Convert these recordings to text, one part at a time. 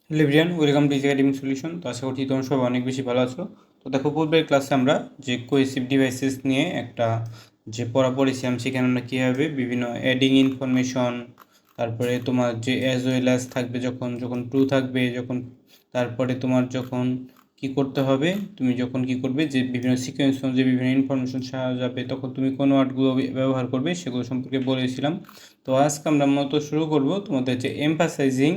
Hello everyone, welcome to easy academic solution. তো আশা করছি তোমরা সবাই অনেক বেশি ভালো আছো। তো দেখো, পূর্বের ক্লাসে আমরা যে কোহেসিভ ডিভাইসেস নিয়ে একটা যে পড়া পড়েছিলাম, সেখানে আমরা কীভাবে বিভিন্ন অ্যাডিং ইনফরমেশন, তারপরে তোমার যে অ্যাজ ওয়েল অ্যাজ থাকবে, যখন যখন ট্রু থাকবে, যখন তারপরে তোমার যখন কি করতে হবে, তুমি যখন কি করবে, যে বিভিন্ন সিকোয়েন্স যে বিভিন্ন ইনফরমেশন যাবে, তখন তুমি কোন ওয়ার্ডগুলো ব্যবহার করবে সেগুলো সম্পর্কে বলেছিলাম। তো আজকে আমরা মূলত শুরু করব তোমাদের যে এমফাসাইজিং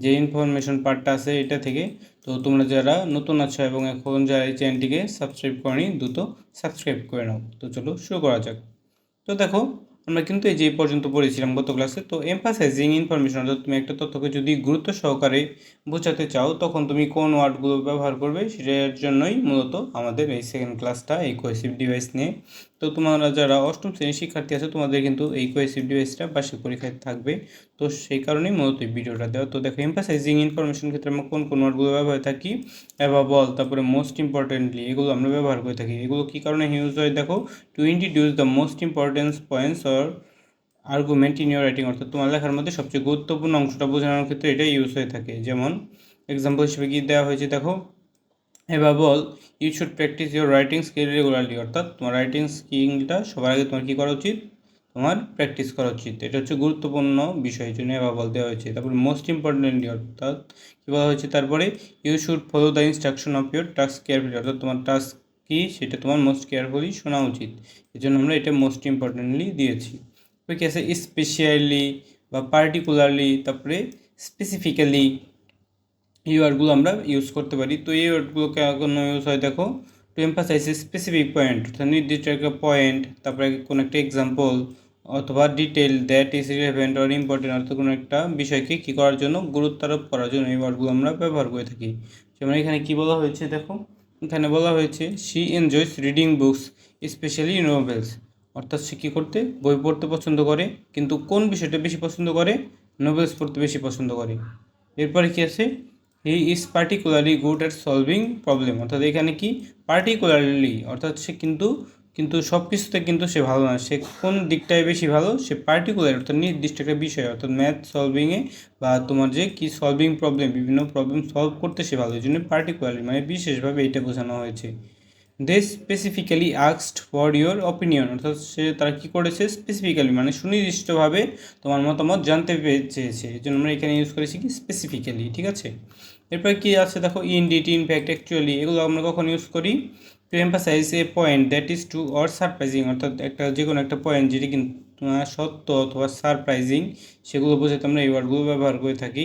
যে ইনফরমেশন পার্টটা আছে এটা থেকে। তো তোমরা যারা নতুন আছো এবং এখন যারা এই চ্যানেলটিকে সাবস্ক্রাইব করনি, দ্রুত সাবস্ক্রাইব করে নাও। তো চলো শুরু করা যাক। তো দেখো, আমরা কিন্তু এই যে পর্যন্ত পড়েছিলাম গত ক্লাসে। তো এমফাসাইজিং ইনফরমেশন, অর্থাৎ তুমি একটা তথ্যকে যদি গুরুত্ব সহকারে বোঝাতে চাও, তখন তুমি কোন ওয়ার্ডগুলো ব্যবহার করবে সেটার জন্যই মূলত আমাদের এই সেকেন্ড ক্লাসটা, এই কোহেসিভ ডিভাইস নিয়ে। তো তোমরা যারা অষ্টম শ্রেণীর শিক্ষার্থী আছে, তোমাদের কিন্তু এই কোহেসিভ ডিভাইসটা বার্ষিক পরীক্ষায় থাকবে। তো সেই কারণেই মূলত এই ভিডিওটা দেওয়া। তো দেখো, এমফাসাইজিং ইনফরমেশন ক্ষেত্রে আমরা কোন কোন ওয়ার্ডগুলো ব্যবহার থাকি, অ্যাবাবল, তারপরে মোস্ট ইম্পর্টেন্টলি, এগুলো আমরা ব্যবহার করে থাকি। এগুলো কী কারণে ইউজ হয় দেখো, to introduce the most important points or argument in your writing, অর্থাৎ তোমার লেখার মধ্যে সবচেয়ে গুরুত্বপূর্ণ অংশটা বোঝানোর ক্ষেত্রে এটা ইউজ হয়ে থাকে। যেমন এক্সাম্পল হিসেবে কি দেওয়া হয়েছে দেখো, above all you should practise your writing skill regularly, অর্থাৎ তোমার রাইটিং স্কিলটা সবার আগে তোমার কী করা উচিত, তোমার প্র্যাকটিস করা উচিত। এটা হচ্ছে গুরুত্বপূর্ণ বিষয়, জন্য অ্যাবাভ অল দেওয়া হয়েছে। তারপরে মোস্ট ইম্পর্টেন্টলি, অর্থাৎ কী বলা হয়েছে, তারপরে you should follow the instruction of your task carefully, অর্থাৎ তোমার টাস্ক কী সেটা তোমার মোস্ট কেয়ারফুলি শোনা উচিত। এই জন্য আমরা এটা মোস্ট ইম্পর্টেন্টলি দিয়েছি। কি আছে, স্পেশালি বা পার্টিকুলারলি, তারপরে স্পেসিফিক্যালি, এই ওয়ার্ডগুলো আমরা ইউজ করতে পারি। তো এই ওয়ার্ডগুলো কেন ইউজ হয় দেখো, টু এমফাসাইজ স্পেসিফিক পয়েন্ট, অর্থাৎ নির্দিষ্ট একটা পয়েন্ট, তারপরে কোনো একটা এক্সাম্পল অথবা detail that is relevant or important, অর্থাৎ কোনো একটা বিষয়কে কী করার জন্য, গুরুত্ব আরোপ করার জন্য এই ওয়ার্ডগুলো আমরা ব্যবহার করে থাকি। যেমন এখানে কী বলা হয়েছে দেখো, এখানে বলা হয়েছে she enjoys reading books specially novels, অর্থাৎ সে কী করতে, বই পড়তে পছন্দ করে, কিন্তু কোন বিষয়টা বেশি পছন্দ করে, নোভেলস পড়তে বেশি পছন্দ করে। এরপরে কী আছে, he is particularly good at solving problem, অর্থাৎ এখানে কি পার্টিকুলারলি, অর্থাৎ সে কিন্তু কিন্তু সব কিছুতে কিন্তু সে ভালো না, সে কোন দিকটায় বেশি ভালো, সে পার্টিকুলার, অর্থাৎ নির্দিষ্ট একটা বিষয়, অর্থাৎ ম্যাথ সলভিংয়ে বা তোমার যে কি সলভিং প্রবলেম, বিভিন্ন প্রবলেম সলভ করতে সে ভালো, এই জন্য পার্টিকুলারলি মানে বিশেষভাবে এটা বোঝানো হয়েছে। They specifically asked for your opinion, অর্থাৎ তারা কী করেছে, স্পেসিফিক্যালি মানে সুনির্দিষ্টভাবে তোমার মতামত জানতে চেয়েছে, এই জন্য আমরা এখানে ইউজ করেছি কি স্পেসিফিক্যালি। ঠিক আছে, এরপরে কি আছে দেখো, ইনডিড, ইনফ্যাক্ট, অ্যাকচুয়ালি, এগুলো আমরা কখন ইউজ করি, to emphasise a point that is true or surprising, অর্থাৎ একটা যে কোনো একটা পয়েন্ট যেটি কিন্তু সত্য অথবা সারপ্রাইজিং, সেগুলো বোঝাতে আমরা এই ওয়ার্ডগুলো ব্যবহার করে থাকি।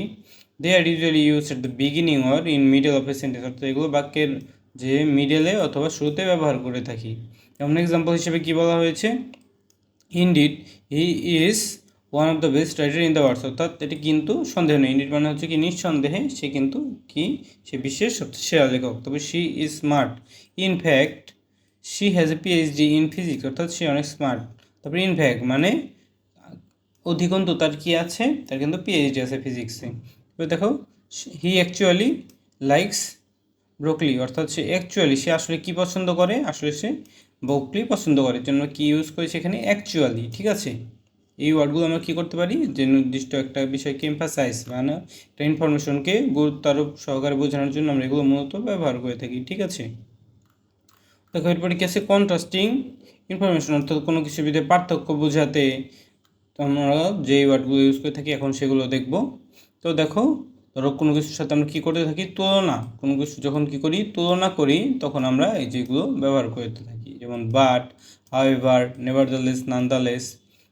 They are usually use at the beginning or in middle of a sentence, অর্থাৎ এগুলো বাক্যের যে মিডলে অথবা শুরুতে ব্যবহার করে থাকি। যেমন এক্সাম্পল হিসেবে কি বলা হয়েছে, indeed he is one of the best writer in the world, অর্থাৎ এটি কিন্তু সন্দেহ নেই, ইনডিড মানে হচ্ছে কি নিঃসন্দেহে সে কিন্তু কি, সে বিশ্বের সবচেয়ে সেরা লেখক। তবে she is smart, in fact she has a PhD in physics, অর্থাৎ সে অনেক স্মার্ট। তারপরে ইনফ্যাক্ট মানে অধিকন্তু তার কি আছে, তার কিন্তু পিএইচডি আছে ফিজিক্সে। এবার দেখো, হি অ্যাকচুয়ালি লাইকস ব্রোকলি, অর্থাৎ সে অ্যাকচুয়ালি, সে আসলে কি পছন্দ করে, আসলে সে ব্রোকলি পছন্দ করে, জন্য কি ইউজ করেছে এখানে অ্যাকচুয়ালি। ঠিক আছে, এই ওয়ার্ডগুলো আমরা কী করতে পারি, যে নির্দিষ্ট একটা বিষয়কে এমফাসাইজ মানে একটা ইনফরমেশনকে গুরুত্ব আরোপ সহকারে বোঝানোর জন্য আমরা এগুলো মূলত ব্যবহার করে থাকি। ঠিক আছে, দেখো এরপরে কি আছে, কন্ট্রাস্টিং ইনফরমেশন, অর্থাৎ কোনো কিছুর ভিতরে পার্থক্য বোঝাতে আমরা যেই ওয়ার্ডগুলো ইউজ করে থাকি এখন সেগুলো দেখব। তো দেখো, ধরো কোনো কিছুর সাথে আমরা কী করতে থাকি, তুলনা, কোনো কিছু যখন কী করি, তুলনা করি, তখন আমরা এই যেগুলো ব্যবহার করতে থাকি। যেমন বাট, হাউএভার, নেভারদালেস, নানদালেস,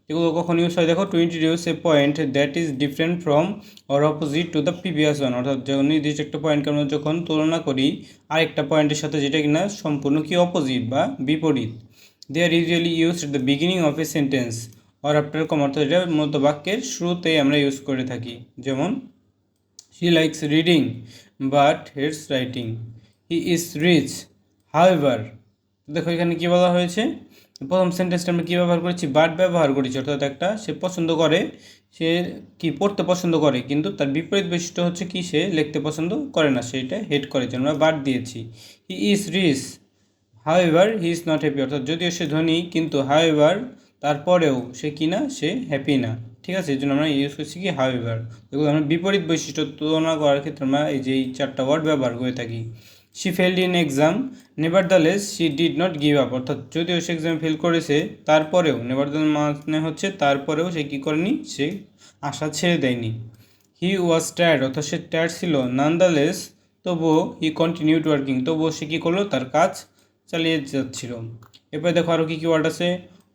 এগুলো কখন ইউজ হয় দেখো, two introduce A point that is different from or opposite to the previous one, অর্থাৎ যখন নির্দিষ্ট একটা পয়েন্টকে আমরা যখন তুলনা করি আরেকটা পয়েন্টের সাথে, যেটা কিনা সম্পূর্ণ কি অপোজিট বা বিপরীত। They are usually use at the beginning of a sentence or after comma, অর্থাৎ এটা মূলত বাক্যের শুরুতেই আমরা ইউজ করে থাকি। যেমন he likes reading but hates writing, he is rich however. দেখো এখানে কী বলা হয়েছে, প্রথম সেন্টেন্সটা আমরা কী ব্যবহার করেছি, বাট ব্যবহার করেছি, অর্থাৎ একটা সে পছন্দ করে, সে কি পড়তে পছন্দ করে, কিন্তু তার বিপরীত বৈশিষ্ট্য হচ্ছে কি, সে লিখতে পছন্দ করে না, সেটা হেট করে, যে আমরা বাট দিয়েছি। He is rich however he is not happy, অর্থাৎ যদিও সে ধনী কিন্তু হাউএভার তারপরেও সে কি না, সে হ্যাপি না। ঠিক আছে, এই জন্য আমরা ইউজ করছি কি হাউএভার। এগুলো আমরা বিপরীত বৈশিষ্ট্য তুলনা করার ক্ষেত্রে আমরা এই যে এই 4টা ওয়ার্ড ব্যবহার করে থাকি। She failed in exam নেভারদালেস she did not give up, অর্থাৎ যদিও সে এক্সাম ফেল করেছে তারপরেও, নেভারদালেস মানে হচ্ছে তারপরেও সে কী করেনি, সে আশা ছেড়ে দেয়নি। হি ওয়াজ টায়ার্ড, অর্থাৎ সে টায়ার্ড ছিল। নানদালেস, তবুও হি কন্টিনিউড ওয়ার্কিং, তবুও সে কী করলো, তার কাজ চালিয়ে যাচ্ছিল। এরপরে দেখো আরও কী কী ওয়ার্ড আছে,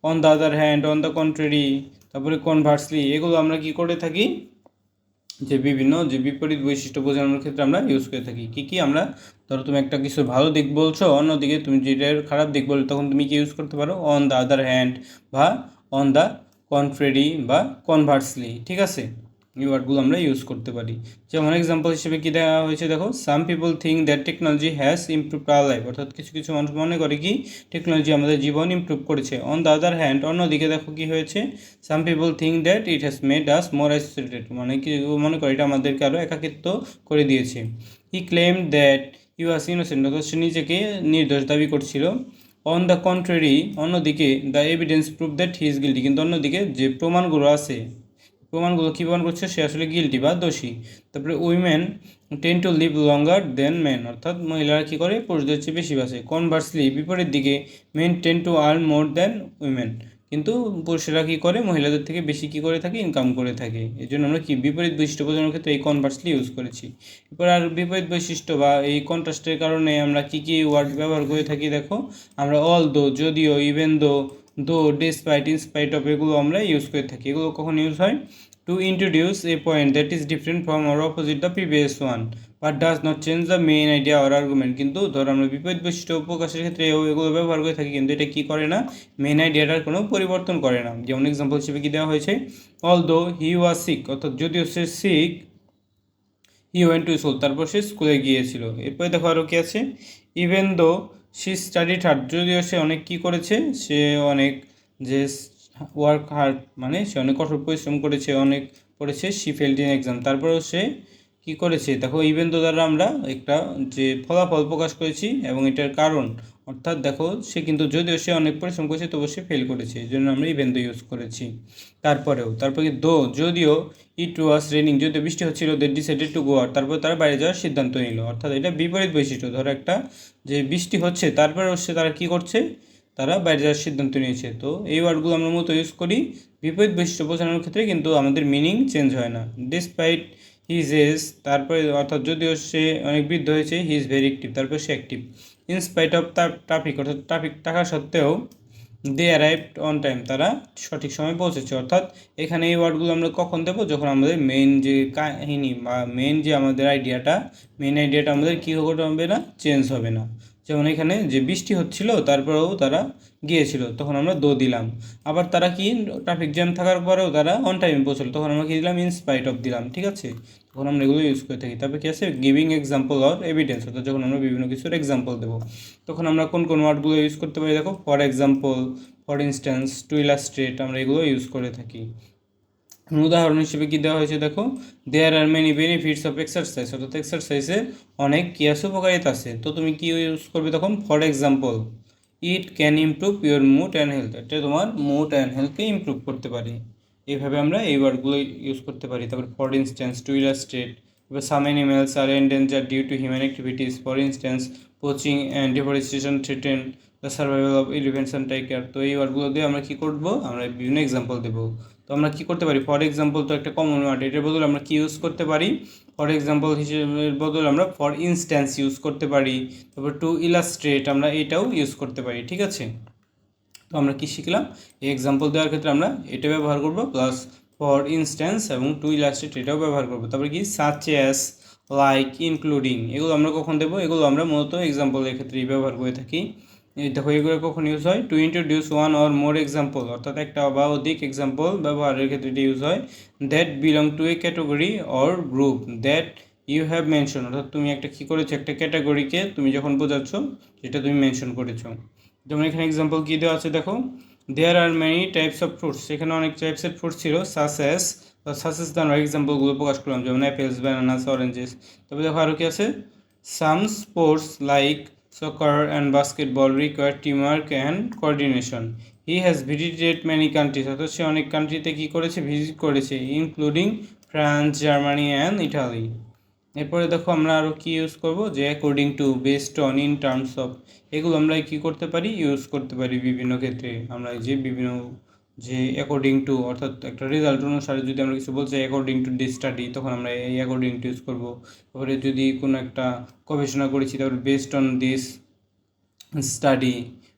on the other hand, on the contrary, তারপরে কনভার্সলি, এগুলো আমরা কি করে থাকি, যে বিভিন্ন যে বিপরীত বৈশিষ্ট্য বোঝানোর ক্ষেত্রে আমরা ইউজ করে থাকি। কি আমরা, ধরো তুমি একটা কিছু ভালো দিক বলছো, অন্যদিকে তুমি যেটার খারাপ দিক বলো, তখন তুমি কি ইউজ করতে পারো, অন দ্য আদার হ্যান্ড বা অন দ্য কন্ট্রারি বা কনভার্সলি, ঠিক আছে, এই ওয়ার্ডগুলো আমরা ইউজ করতে পারি। যেমন এক্সাম্পল হিসেবে কী দেওয়া হয়েছে দেখো, some people think that technology has improve our life, অর্থাৎ কিছু কিছু মানুষ মনে করে কি টেকনোলজি আমাদের জীবন ইমপ্রুভ করেছে। অন দ্য আদার হ্যান্ড, অন্যদিকে দেখো কি হয়েছে, some people think that it has made us more isolated, মানে কি মনে করে এটা আমাদেরকে আরও একাকিত্ব করে দিয়েছে। He claim that you was innocent, অর্থাৎ সে নিজেকে নির্দোষ দাবি করছিল। অন দ্য কন্ট্রারি, অন্যদিকে the evidence prove that he is guilty, কিন্তু অন্যদিকে যে প্রমাণগুলো আছে, প্রমাণগুলো কী প্রমাণ করছে, সে আসলে গিল্টি বা দোষী। তারপরে women tend to live longer than men, অর্থাৎ মহিলারা কী করে, পুরুষদের চেয়ে বেশি বাঁচে। কনভার্সলি, বিপরীত দিকে men tend to earn more than women, কিন্তু পুরুষেরা কী করে, মহিলাদের থেকে বেশি কী করে থাকে, ইনকাম করে থাকে। এই জন্য আমরা কি বিপরীত বৈশিষ্ট্য বোঝানোর ক্ষেত্রে এই কনভার্সলি ইউজ করেছি। এরপর আর বিপরীত বৈশিষ্ট্য বা এই কন্ট্রাস্টের কারণে আমরা কী কী ওয়ার্ড ব্যবহার করে থাকি দেখো, আমরা অল দো, যদিও, even though, despite, in spite of, এগুলো আমরা ইউজ করে থাকি। এগুলো কখন ইউজ হয়, to introduce a point that is different from or opposite the previous one but does not change the main idea or argument, কিন্তু ধর আমরা বিপরীত বৈশিষ্ট্য প্রকাশের ক্ষেত্রে এগুলো ব্যবহার করে থাকি, কিন্তু এটা কি করে না, মেন আইডিয়াটার কোনো পরিবর্তন করে না। যেমন এক্সাম্পল হিসেবে কি দেওয়া হয়েছে, অলদো হি ওয়াজ সিক, অর্থাৎ যদিও সে sick, he went to school, তারপর সে স্কুলে গিয়েছিল। এরপরে দেখো আরও কি আছে, even though she studied hard, যদিও সে অনেক কী করেছে, সে অনেক যে ওয়ার্ক হার্ড মানে সে অনেক কঠোর পরিশ্রম করেছে, অনেক পড়েছে, শি ফেলড ইন এক্সাম, তারপরেও সে কী করেছে, দেখো ইভেন দো দ্বারা আমরা একটা যে ফলাফল প্রকাশ করেছি এবং এটার কারণ, অর্থাৎ দেখো সে কিন্তু যদিও সে অনেক পরিশ্রম করেছে তবু সে ফেল করেছে, এই জন্য আমরা ইভেন দো ইউজ করেছি। তারপরে দো, যদিও ইট ওয়াজ রেনিং, যদিও বৃষ্টি হচ্ছিল, they decided to go out, তারপর তারা বাইরে যাওয়ার সিদ্ধান্ত নিল, অর্থাৎ এটা বিপরীত বৈশিষ্ট্য। ধরো একটা যে বৃষ্টি হচ্ছে তারপরে হচ্ছে তারা কী করছে, তারা বাইরে যাওয়ার সিদ্ধান্ত নিয়েছে। তো এই ওয়ার্ডগুলো আমরা মূলত ইউজ করি বিপরীত বৈশিষ্ট্য বোঝানোর ক্ষেত্রে, কিন্তু আমাদের মিনিং চেঞ্জ হয় না। ডিসপাইট হিজ এজ, তারপরে অর্থাৎ যদিও সে অনেক বৃদ্ধ হয়েছে, হি ইজ ভেরি অ্যাক্টিভ, তারপরে সে অ্যাক্টিভ। ইনস্পাইট অফ ট্রাফিক, অর্থাৎ ট্রাফিক থাকা সত্ত্বেও, দে অ্যারাইভড অন টাইম, তারা সঠিক সময় পৌঁছেছে। অর্থাৎ এখানে এই ওয়ার্ডগুলো আমরা কখন দেবো, যখন আমাদের মেন যে কাহিনী বা মেন যে আমাদের আইডিয়াটা, মেন আইডিয়াটা আমাদের কী হবে না, চেঞ্জ হবে না। যেমন এখানে যে বৃষ্টি হচ্ছিল তারপরেও তারা গিয়েছিল, তখন আমরা দো দিলাম। আবার তারা কি ট্রাফিক জ্যাম থাকার পরেও তারা অন টাইমে পৌঁছলো, তখন আমরা কী দিলাম, ইনস্পাইট অফ দিলাম, ঠিক আছে। তখন আমরা এগুলো ইউজ করে থাকি। তারপরে কী আছে, গিভিং এক্সাম্পল অর এভিডেন্স, অর্থাৎ যখন আমরা বিভিন্ন কিছুর এক্সাম্পল দেবো তখন আমরা কোন কোন ওয়ার্ডগুলো ইউজ করতে পারি দেখো, for example, for instance, to illustrate, আমরা এগুলো ইউজ করে থাকি। উদাহরণ হিসেবে কী দেওয়া হয়েছে দেখো, there are many benefits of exercise, অর্থাৎ এক্সারসাইজের অনেক কী আছে, উপকারিতা আছে। তো তুমি কী ইউজ করবে তখন, for example, it can improve your mood and health, এটা তোমার মুড অ্যান্ড হেলথকে ইমপ্রুভ করতে পারে। এইভাবে আমরা এই ওয়ার্ডগুলো ইউজ করতে পারি। তারপর ফর ইনস্ট্যান্স, টু ইলাস্ট্রেট, এবার some animals are endangered due to human activities, for instance poaching and deforestation threaten the survival of elephants and tiger. তো এই ওয়ার্ডগুলো দিয়ে আমরা কী করবো, আমরা বিভিন্ন এক্সাম্পল দেবো। তো আমরা কী করতে পারি, ফর এক্সাম্পল তো একটা কমন ওয়ার্ড, এটার বদলে আমরা কী ইউজ করতে পারি, ফর এক্সাম্পল হিসেবের বদলে আমরা ফর ইনস্ট্যান্স ইউজ করতে পারি। তারপর টু ইলাস্ট্রেট আমরা এটাও ইউজ করতে পারি, ঠিক আছে। তো আমরা কী শিখলাম, এই এক্সাম্পল দেওয়ার ক্ষেত্রে আমরা এটা ব্যবহার করব, প্লাস ফর ইনস্ট্যান্স এবং টু ইলাস্ট্রেট এটাও ব্যবহার করব। তারপরে কি সাচ অ্যাজ, লাইক, ইনক্লুডিং, এগুলো আমরা কখন দেবো, এগুলো আমরা মূলত এক্সাম্পলের ক্ষেত্রেই ব্যবহার করে থাকি। দেখো এগুলো কখন ইউজ হয়, to introduce one or more example, অর্থাৎ একটা বা অধিক এক্সাম্পল ব্যবহারের ক্ষেত্রে এটি ইউজ হয়। That belong to a category or group that you have mention, অর্থাৎ তুমি একটা কী করেছো, একটা ক্যাটাগরিকে তুমি যখন বোঝাচ্ছ যেটা তুমি মেনশন করেছো। যেমন এখানে এক্সাম্পল কী দেওয়া আছে দেখো, there are many types of fruits, সেখানে অনেক টাইপসের ফ্রুটস ছিল, সাসেস দ্য আমরা এক্সাম্পলগুলো প্রকাশ করলাম, যেমন অ্যাপেলস, ব্যানানাস, অরেঞ্জেস। তারপরে দেখো আরও কি আছে, some sports like soccer and basketball require teamwork and coordination, he has visited many countries, অর্থাৎ সে অনেক কান্ট্রিতে কী করেছে, ভিজিট করেছে, including France, Germany and Italy. এরপরে দেখো আমরা আরও কী ইউজ করব, যে according to, based on, in terms of, এগুলো আমরা কী করতে পারি, ইউজ করতে পারি বিভিন্ন ক্ষেত্রে। আমরা যে বিভিন্ন যে অ্যাকর্ডিং টু, অর্থাৎ একটা রেজাল্ট অনুসারে যদি আমরা কিছু বলছি অ্যাকর্ডিং টু দিস স্টাডি, তখন আমরা এই অ্যাকর্ডিং টু ইউজ করবো। তারপরে যদি কোনো একটা গবেষণা করেছি, তারপরে বেসড অন দিস স্টাডি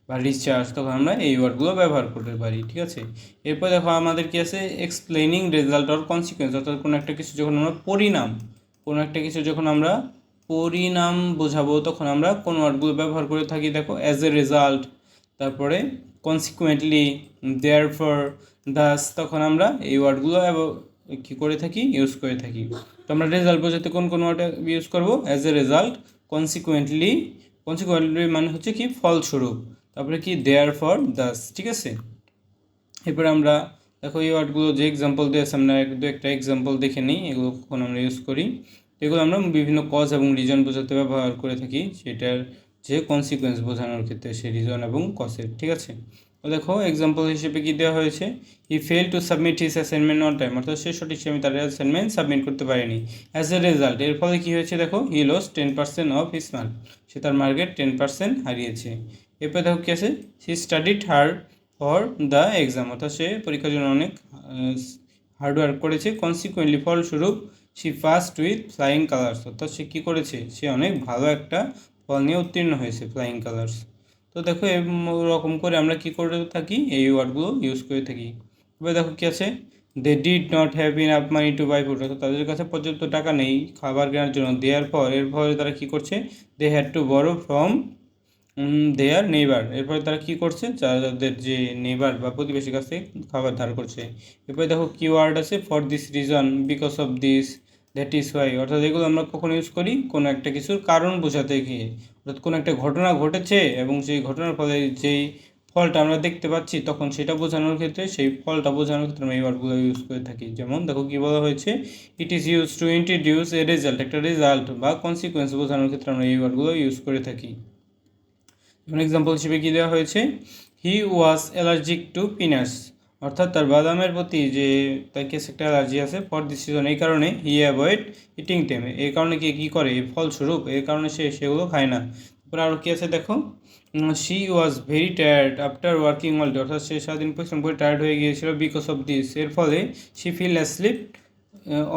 বা রিসার্চ, তখন আমরা এই ওয়ার্ডগুলো ব্যবহার করতে পারি। ঠিক আছে, এরপর দেখো আমাদের কি আছে, এক্সপ্লেনিং রেজাল্ট অর কনসিকুয়েন্স, অর্থাৎ কোনো একটা কিছু যখন আমরা পরিণাম, কোনো একটা কিছু যখন আমরা পরিণাম বোঝাবো, তখন আমরা কোন ওয়ার্ডগুলো ব্যবহার করে থাকি, দেখো অ্যাজ এ রেজাল্ট, তারপরে কনসিকুয়েন্টলি, দেয়ারফর, দাস, তখন আমরা এই ওয়ার্ডগুলো কী করে থাকি, ইউজ করে থাকি। তো আমরা রেজাল্ট বোঝাতে কোন কোন ওয়ার্ড ইউজ করবো, as a result, consequently, consequently মানে হচ্ছে কি ফলস্বরূপ, তারপরে কি দেয়ারফর, দাস। ঠিক আছে, এরপরে আমরা দেখো এই ওয়ার্ডগুলো যে এক্সাম্পল দিয়েছে, আমরা একটা এক্সাম্পল দেখে নিই এগুলো কখন আমরা ইউজ করি। এগুলো আমরা বিভিন্ন কজ এবং রিজন বোঝাতে ব্যবহার করে থাকি, সেটার যে কনসিকুয়েন্স বোঝানোর ক্ষেত্রে সে রিজন এবং কজের। ঠিক আছে, তো দেখো এক্সাম্পল হিসেবে কি দেওয়া হয়েছে, he fail to submit his assignment on time, অর্থাৎ সে সঠিক সময়ে তার অ্যাসাইনমেন্ট সাবমিট করতে পারেনি। অ্যাজ এ রেজাল্ট, এর ফলে কী হয়েছে, দেখো he lost 10% of his mark, সে তার মার্কেট 10% হারিয়েছে। এরপর দেখো কী আছে, she studied hard for the exam, অর্থাৎ সে পরীক্ষার জন্য অনেক হার্ডওয়ার্ক করেছে। কনসিকুয়েন্টলি, ফলস্বরূপ, she first with flying colours, অর্থাৎ সে কী করেছে, সে অনেক ভালো একটা ফল নিয়ে উত্তীর্ণ হয়েছে, ফ্লাইং কালার্স। তো দেখো এরকম করে আমরা কী করে থাকি, এই ওয়ার্ডগুলো ইউজ করে থাকি। এবার দেখো কী আছে, they did not have enough money to buy food, অর্থাৎ তাদের কাছে পর্যাপ্ত টাকা নেই খাবার কেনার জন্য। দেয়ার পর, এর ফলে তারা কী করছে, they had to borrow from their neighbour, এরপরে তারা কী করছে, যাদের যে নেইবার বা প্রতিবেশীর কাছে খাবার ধার করছে। এরপরে দেখো কিওয়ার্ড আছে, for this reason, because of this, that is Y, অর্থাৎ এগুলো আমরা কখন ইউজ করি, কোনো একটা কিছুর কারণ বোঝাতে গিয়ে, অর্থাৎ কোনো একটা ঘটনা ঘটেছে এবং সেই ঘটনার ফলে যেই ফলটা আমরা দেখতে পাচ্ছি, তখন সেটা বোঝানোর ক্ষেত্রে, সেই ফলটা বোঝানোর ক্ষেত্রে আমরা এই ওয়ার্ডগুলো ইউজ করে থাকি। যেমন দেখো কী বলা হয়েছে, it is use to introduce a result, একটা রেজাল্ট বা কনসিকুয়েন্স বোঝানোর ক্ষেত্রে আমরা এই ওয়ার্ডগুলো ইউজ করে থাকি। যেমন এক্সাম্পল হিসেবে কী দেওয়া হয়েছে, হি ওয়াজ অ্যালার্জিক টু পিনাটস, অর্থাৎ তার বাদামের প্রতি যে তার কাছে একটা অ্যালার্জি আছে, ফর দিস সিজন, এই কারণে হি অ্যাভয়েড ইটিং দেম, এই কারণে কী করে, ফলস্বরূপ এর কারণে সে সেগুলো খায় না। তারপরে আরও কী আছে দেখো, she was very tired after working all day, অর্থাৎ সে সারাদিন পরিশ্রম করে টায়ার্ড হয়ে গিয়েছিল, বিকজ অফ দিস, এর ফলে she fell asleep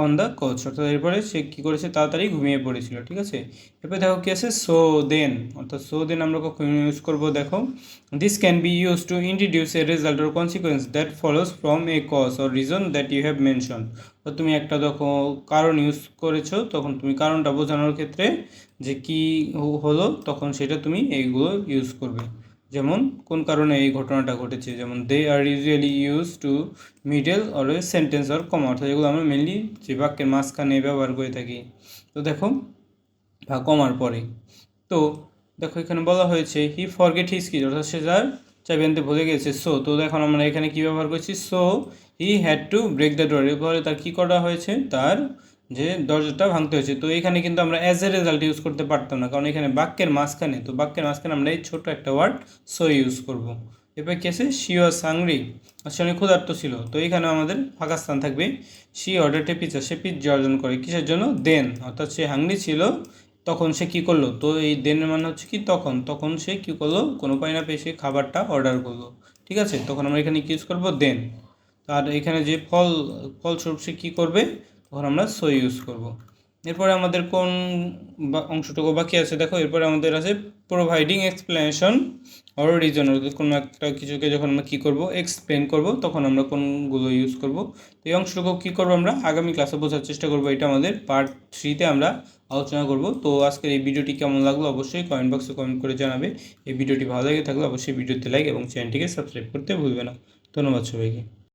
on the couch, অর্থাৎ এরপরে সে কী করেছে, তাড়াতাড়ি ঘুমিয়ে পড়েছিল। ঠিক আছে, এরপরে দেখো কী আছে, সো দেন, অর্থাৎ সো দেন আমরা কখন ইউজ করবো, দেখো this can be use to introduce a result or consequence that follows from a cause or reason that you have mention, তো তুমি একটা দেখো কারণ ইউজ করেছো, তখন তুমি কারণটা বোঝানোর ক্ষেত্রে যে কী হলো, তখন সেটা তুমি এইগুলো ইউজ করবে। যেমন কোন কারণে এই ঘটনাটা ঘটেছে, যেমন they are usually use to middle or a sentence or comma, অর্থাৎ এগুলো আমরা মেনলি যে বাক্যের মাঝখানে ব্যবহার করে থাকি। তো দেখো বা কমার পরে, তো দেখো এখানে বলা হয়েছে হি ফরগেট হিজ কি, অর্থাৎ সে তার চাবি আনতে ভুলে গেছে। সো, তো এখন আমরা এখানে কী ব্যবহার করছি, so he had to break the door, এরপরে তার কী করা হয়েছে, তার যে দরজাটা ভাঙতে হয়েছে। তো এখানে কিন্তু আমরা অ্যাজ এ রেজাল্ট ইউজ করতে পারতাম না, কারণ এখানে বাক্যের মাঝখানে, তো বাক্যের মাঝখানে আমরা এই ছোটো একটা ওয়ার্ড সো ইউজ করব। এরপর কী আছে, শি ওয়াজ হাংরি, সে অনেক ক্ষুধার্ত ছিল, তো এখানে আমাদের ফাঁকা স্থান থাকবে, she order A pizza, say pizza অর্জন করে, কিসের জন্য, দেন, অর্থাৎ সে হাংরি ছিল, তখন সে কী করলো, তো এই দেনের মানে হচ্ছে কি তখন, তখন সে কী করলো, কোনো উপায় না পেয়ে সে খাবারটা অর্ডার করলো। ঠিক আছে, তখন আমরা এখানে কি ইউজ করবো, দেন। আর এখানে যে ফলস্বরূপ সে কী করবে, তখন আমরা সো ইউজ করব। এরপরে আমাদের কোন অংশটুকু বাকি আছে, দেখো এরপরে আমাদের আছে প্রোভাইডিং এক্সপ্লেনেশন অর রিজন, অর্থাৎ কোনো একটা কিছুকে যখন আমরা কী করবো, এক্সপ্লেন করব, তখন আমরা কোনগুলো ইউজ করব। তো এই অংশটুকু কী করবো, আমরা আগামী ক্লাসে বোঝার চেষ্টা করবো, এটা আমাদের পার্ট 3-তে আমরা আলোচনা করব। তো আজকের এই ভিডিওটি কেমন লাগলো অবশ্যই কমেন্ট বক্সে কমেন্ট করে জানাবে। এই ভিডিওটি ভালো লেগে থাকলে অবশ্যই ভিডিওতে লাইক এবং চ্যানেলটিকে সাবস্ক্রাইব করতে ভুলবে না। ধন্যবাদ সবাইকে।